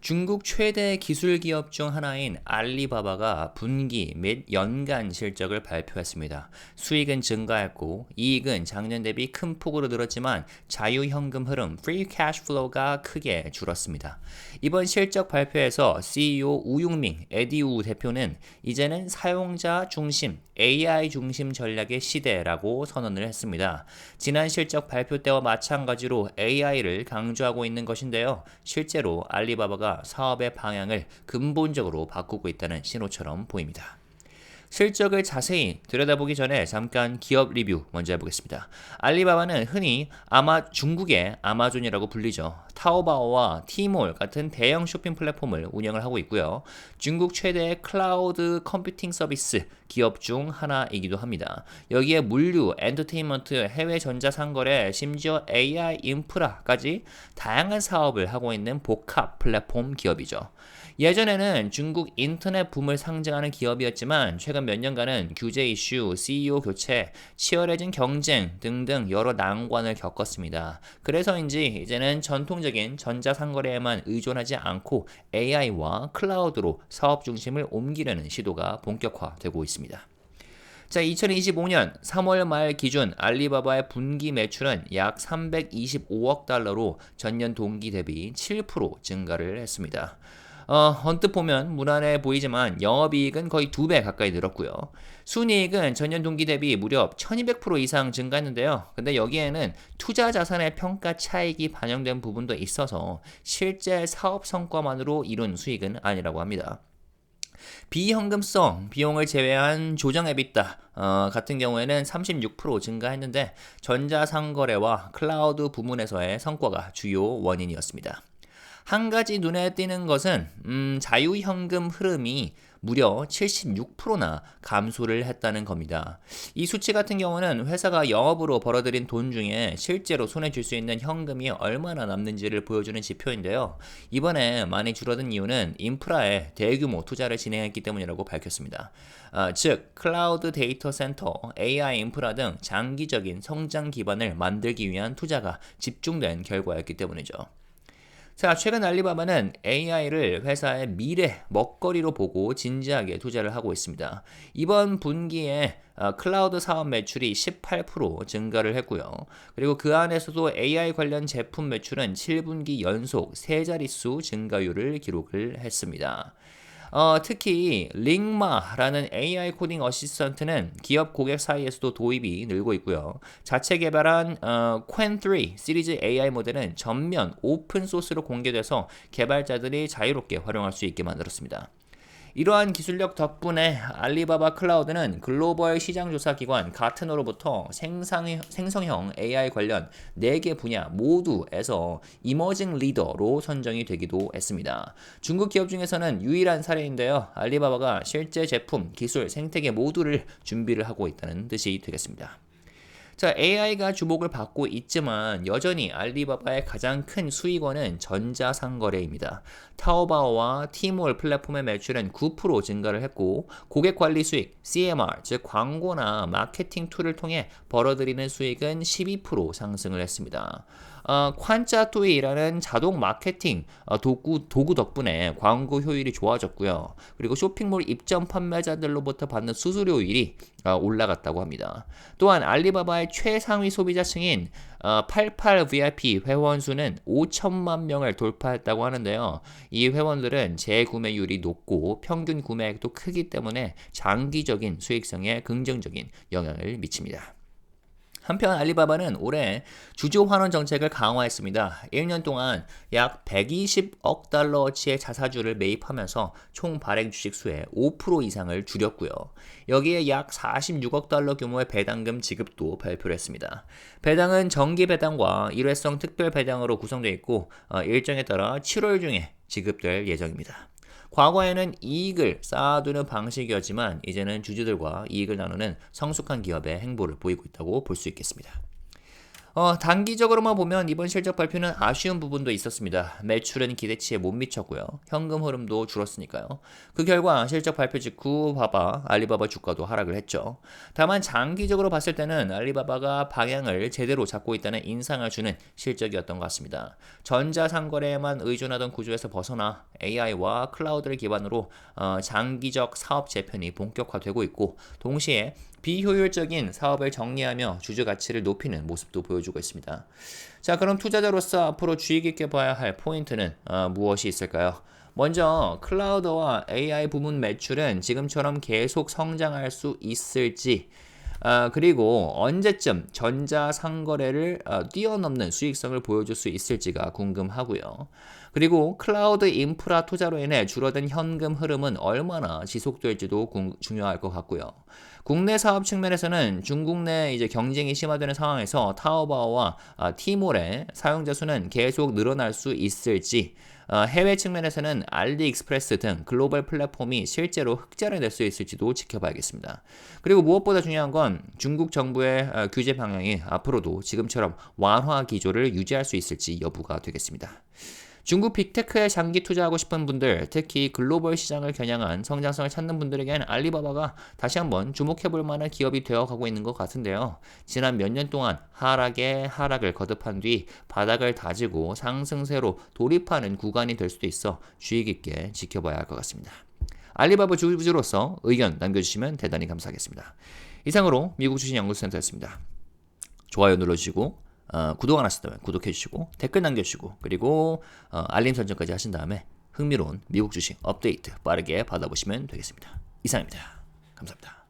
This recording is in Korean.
중국 최대 기술 기업 중 하나인 알리바바가 분기 및 연간 실적을 발표했습니다. 수익은 증가했고 이익은 작년 대비 큰 폭으로 늘었지만 자유현금 흐름 (free cash flow가) 크게 줄었습니다. 이번 실적 발표에서 CEO 우융밍 에디우 대표는 이제는 사용자 중심, AI 중심 전략의 시대라고 선언을 했습니다. 지난 실적 발표 때와 마찬가지로 AI를 강조하고 있는 것인데요. 실제로 알리바바가 사업의 방향을 근본적으로 바꾸고 있다는 신호처럼 보입니다. 실적을 자세히 들여다보기 전에 잠깐 기업 리뷰 먼저 해보겠습니다. 알리바바는 흔히 중국의 아마존이라고 불리죠. 타오바오와 티몰 같은 대형 쇼핑 플랫폼을 운영을 하고 있고요. 중국 최대의 클라우드 컴퓨팅 서비스 기업 중 하나이기도 합니다. 여기에 물류, 엔터테인먼트, 해외 전자상거래, 심지어 AI 인프라까지 다양한 사업을 하고 있는 복합 플랫폼 기업이죠. 예전에는 중국 인터넷 붐을 상징하는 기업이었지만 최근 몇 년간은 규제 이슈, CEO 교체, 치열해진 경쟁 등등 여러 난관을 겪었습니다. 그래서인지 이제는 전통적인 전자상거래에만 의존하지 않고 AI와 클라우드로 사업 중심을 옮기려는 시도가 본격화되고 있습니다. 자, 2025년 3월 말 기준 알리바바의 분기 매출은 약 325억 달러로 전년 동기 대비 7% 증가를 했습니다. 언뜻 보면 무난해 보이지만 영업이익은 거의 2배 가까이 늘었고요. 순이익은 전년 동기 대비 무려 1200% 이상 증가했는데요. 근데 여기에는 투자 자산의 평가 차익이 반영된 부분도 있어서 실제 사업 성과만으로 이룬 수익은 아니라고 합니다. 비현금성 비용을 제외한 조정 EBITDA 같은 경우에는 36% 증가했는데 전자상거래와 클라우드 부문에서의 성과가 주요 원인이었습니다. 한 가지 눈에 띄는 것은 자유현금 흐름이 무려 76%나 감소를 했다는 겁니다. 이 수치 같은 경우는 회사가 영업으로 벌어들인 돈 중에 실제로 손에 쥘 수 있는 현금이 얼마나 남는지를 보여주는 지표인데요. 이번에 많이 줄어든 이유는 인프라에 대규모 투자를 진행했기 때문이라고 밝혔습니다. 즉 클라우드 데이터 센터, AI 인프라 등 장기적인 성장 기반을 만들기 위한 투자가 집중된 결과였기 때문이죠. 자, 최근 알리바바는 AI를 회사의 미래 먹거리로 보고 진지하게 투자를 하고 있습니다. 이번 분기에 클라우드 사업 매출이 18% 증가를 했고요. 그리고 그 안에서도 AI 관련 제품 매출은 7분기 연속 세 자릿수 증가율을 기록을 했습니다. 특히 링마라는 AI 코딩 어시스턴트는 기업 고객 사이에서도 도입이 늘고 있고요. 자체 개발한 Qwen3 시리즈 AI 모델은 전면 오픈 소스로 공개돼서 개발자들이 자유롭게 활용할 수 있게 만들었습니다. 이러한 기술력 덕분에 알리바바 클라우드는 글로벌 시장조사 기관 가트너로부터 생성형 AI 관련 4개 분야 모두에서 이머징 리더로 선정이 되기도 했습니다. 중국 기업 중에서는 유일한 사례인데요. 알리바바가 실제 제품, 기술, 생태계 모두를 준비를 하고 있다는 뜻이 되겠습니다. 자, AI가 주목을 받고 있지만 여전히 알리바바의 가장 큰 수익원은 전자상거래입니다. 타오바오와 티몰 플랫폼의 매출은 9% 증가를 했고 고객 관리 수익, CMR, 즉 광고나 마케팅 툴을 통해 벌어들이는 수익은 12% 상승을 했습니다. 콴짜투이라는 자동 마케팅 도구 덕분에 광고 효율이 좋아졌고요. 그리고 쇼핑몰 입점 판매자들로부터 받는 수수료율이 올라갔다고 합니다. 또한 알리바바의 최상위 소비자층인 88VIP 회원 수는 5천만 명을 돌파했다고 하는데요. 이 회원들은 재구매율이 높고 평균 구매액도 크기 때문에 장기적인 수익성에 긍정적인 영향을 미칩니다. 한편 알리바바는 올해 주주 환원 정책을 강화했습니다. 1년 동안 약 120억 달러어치의 자사주를 매입하면서 총 발행 주식수의 5% 이상을 줄였고요. 여기에 약 46억 달러 규모의 배당금 지급도 발표를 했습니다. 배당은 정기 배당과 일회성 특별 배당으로 구성되어 있고 일정에 따라 7월 중에 지급될 예정입니다. 과거에는 이익을 쌓아두는 방식이었지만 이제는 주주들과 이익을 나누는 성숙한 기업의 행보를 보이고 있다고 볼 수 있겠습니다. 단기적으로만 보면 이번 실적 발표는 아쉬운 부분도 있었습니다. 매출은 기대치에 못 미쳤고요. 현금 흐름도 줄었으니까요. 그 결과 실적 발표 직후 알리바바 주가도 하락을 했죠. 다만 장기적으로 봤을 때는 알리바바가 방향을 제대로 잡고 있다는 인상을 주는 실적이었던 것 같습니다. 전자상거래에만 의존하던 구조에서 벗어나 AI와 클라우드를 기반으로 장기적 사업 재편이 본격화되고 있고, 동시에 비효율적인 사업을 정리하며 주주 가치를 높이는 모습도 보여주고 있습니다. 자, 그럼 투자자로서 앞으로 주의 깊게 봐야 할 포인트는 무엇이 있을까요? 먼저 클라우드와 AI 부문 매출은 지금처럼 계속 성장할 수 있을지, 그리고 언제쯤 전자상거래를 뛰어넘는 수익성을 보여줄 수 있을지가 궁금하고요. 그리고 클라우드 인프라 투자로 인해 줄어든 현금 흐름은 얼마나 지속될지도 중요할 것 같고요. 국내 사업 측면에서는 중국 내 이제 경쟁이 심화되는 상황에서 타오바오와 티몰의 사용자 수는 계속 늘어날 수 있을지, 해외 측면에서는 알리익스프레스 등 글로벌 플랫폼이 실제로 흑자를 낼 수 있을지도 지켜봐야겠습니다. 그리고 무엇보다 중요한 건 중국 정부의 규제 방향이 앞으로도 지금처럼 완화 기조를 유지할 수 있을지 여부가 되겠습니다. 중국 빅테크에 장기 투자하고 싶은 분들, 특히 글로벌 시장을 겨냥한 성장성을 찾는 분들에겐 알리바바가 다시 한번 주목해볼 만한 기업이 되어가고 있는 것 같은데요. 지난 몇 년 동안 하락에 하락을 거듭한 뒤 바닥을 다지고 상승세로 돌입하는 구간이 될 수도 있어 주의 깊게 지켜봐야 할 것 같습니다. 알리바바 주주로서 의견 남겨주시면 대단히 감사하겠습니다. 이상으로 미국 주식연구센터였습니다. 좋아요 눌러주시고 구독 안 하셨다면 구독해주시고 댓글 남겨주시고, 그리고 알림 설정까지 하신 다음에 흥미로운 미국 주식 업데이트 빠르게 받아보시면 되겠습니다. 이상입니다. 감사합니다.